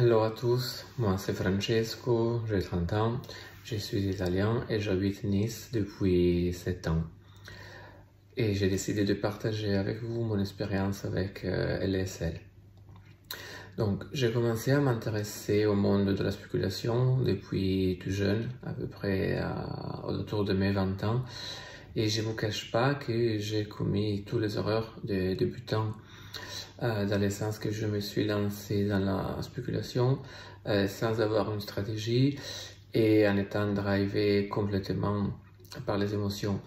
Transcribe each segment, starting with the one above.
Hello à tous, moi c'est Francesco, j'ai 30 ans, je suis italien et j'habite Nice depuis 7 ans. Et j'ai décidé de partager avec vous mon expérience avec LSL. Donc j'ai commencé à m'intéresser au monde de la spéculation depuis tout jeune, à peu près autour de mes 20 ans. Et je ne vous cache pas que j'ai commis toutes les erreurs des débutants dans le sens que je me suis lancé dans la spéculation sans avoir une stratégie et en étant drivé complètement par les émotions,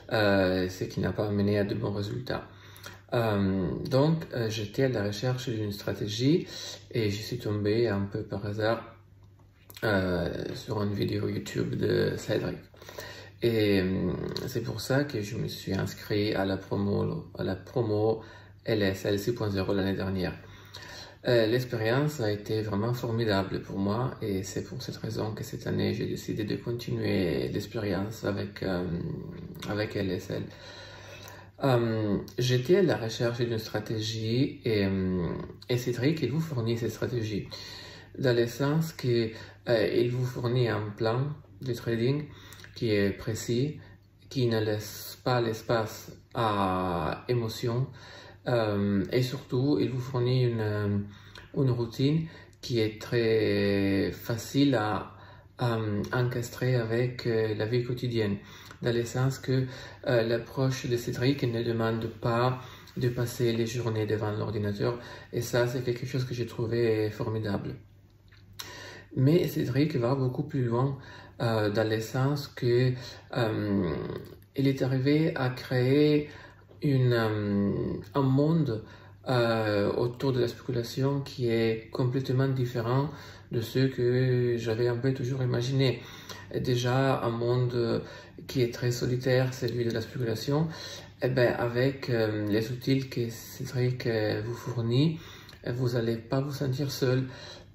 ce qui n'a pas mené à de bons résultats. Donc j'étais à la recherche d'une stratégie et je suis tombé un peu par hasard sur une vidéo YouTube de Cédric. Et c'est pour ça que je me suis inscrit à la promo LSL 6.0 l'année dernière. L'expérience a été vraiment formidable pour moi et c'est pour cette raison que cette année j'ai décidé de continuer l'expérience avec LSL. J'étais à la recherche d'une stratégie et Cédric il vous fournit cette stratégie dans le sens qu'il vous fournit un plan de trading qui est précis, qui ne laisse pas l'espace à émotion et surtout il vous fournit une routine qui est très facile à encastrer avec la vie quotidienne, dans le sens que l'approche de Cédric ne demande pas de passer les journées devant l'ordinateur et ça c'est quelque chose que j'ai trouvé formidable. Mais Cédric va beaucoup plus loin dans le sens que il est arrivé à créer un monde autour de la spéculation qui est complètement différent de ce que j'avais un peu toujours imaginé. Déjà un monde qui est très solitaire, celui de la spéculation, et bien avec les outils que Cédric vous fournit, vous n'allez pas vous sentir seul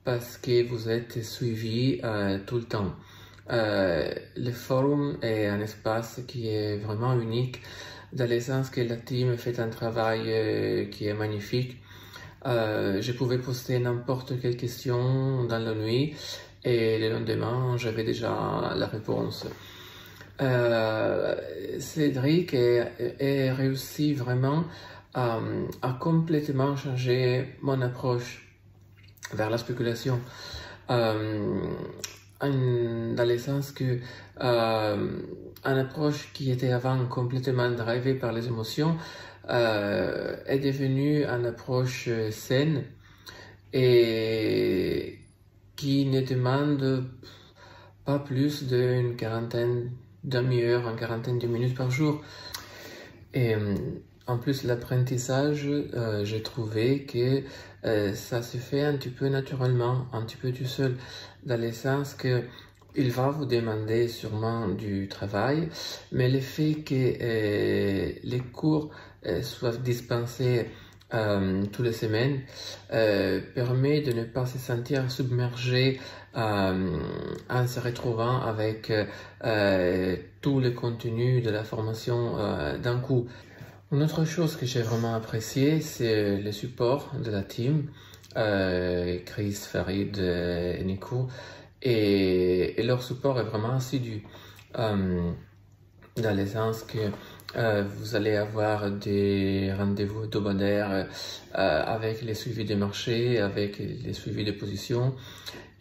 parce que vous êtes suivi tout le temps. Le forum est un espace qui est vraiment unique dans le sens que la team fait un travail qui est magnifique. Je pouvais poster n'importe quelle question dans la nuit et le lendemain j'avais déjà la réponse. Cédric a réussi vraiment à complètement changer mon approche vers la spéculation, dans le sens que une approche qui était avant complètement drivée par les émotions est devenue une approche saine et qui ne demande pas plus d'une quarantaine demi-heure, une quarantaine de minutes par jour. Et en plus, l'apprentissage, j'ai trouvé que ça se fait un petit peu naturellement, un petit peu tout seul, dans le sens que il va vous demander sûrement du travail, mais le fait que les cours soient dispensés toutes les semaines permet de ne pas se sentir submergé en se retrouvant avec tout le contenu de la formation d'un coup. Une autre chose que j'ai vraiment apprécié, c'est le support de la team, Chris, Farid et Nico, et leur support est vraiment assidu, dans le sens que vous allez avoir des rendez-vous hebdomadaires avec les suivis des marchés, avec les suivis de position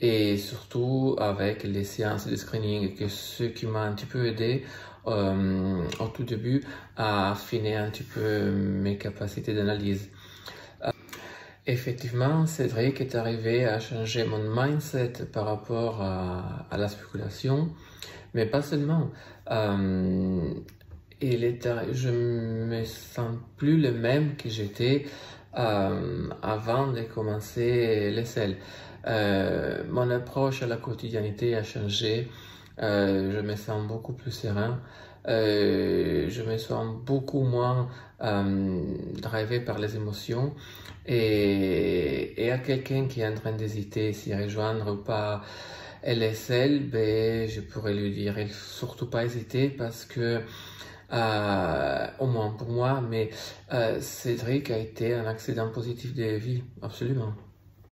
et surtout avec les séances de screening, ce qui m'a un petit peu aidé au tout début à affiner un petit peu mes capacités d'analyse. Effectivement, Cédric est arrivé à changer mon mindset par rapport à la spéculation, mais pas seulement. Je me sens plus le même que j'étais avant de commencer l'ESL. Mon approche à la quotidiennité a changé. Je me sens beaucoup plus serein. Je me sens beaucoup moins drivé par les émotions et à quelqu'un qui est en train d'hésiter s'y rejoindre ou pas LSL, ben, je pourrais lui dire surtout pas hésiter parce que au moins pour moi, mais Cédric a été un accident positif de vie, absolument.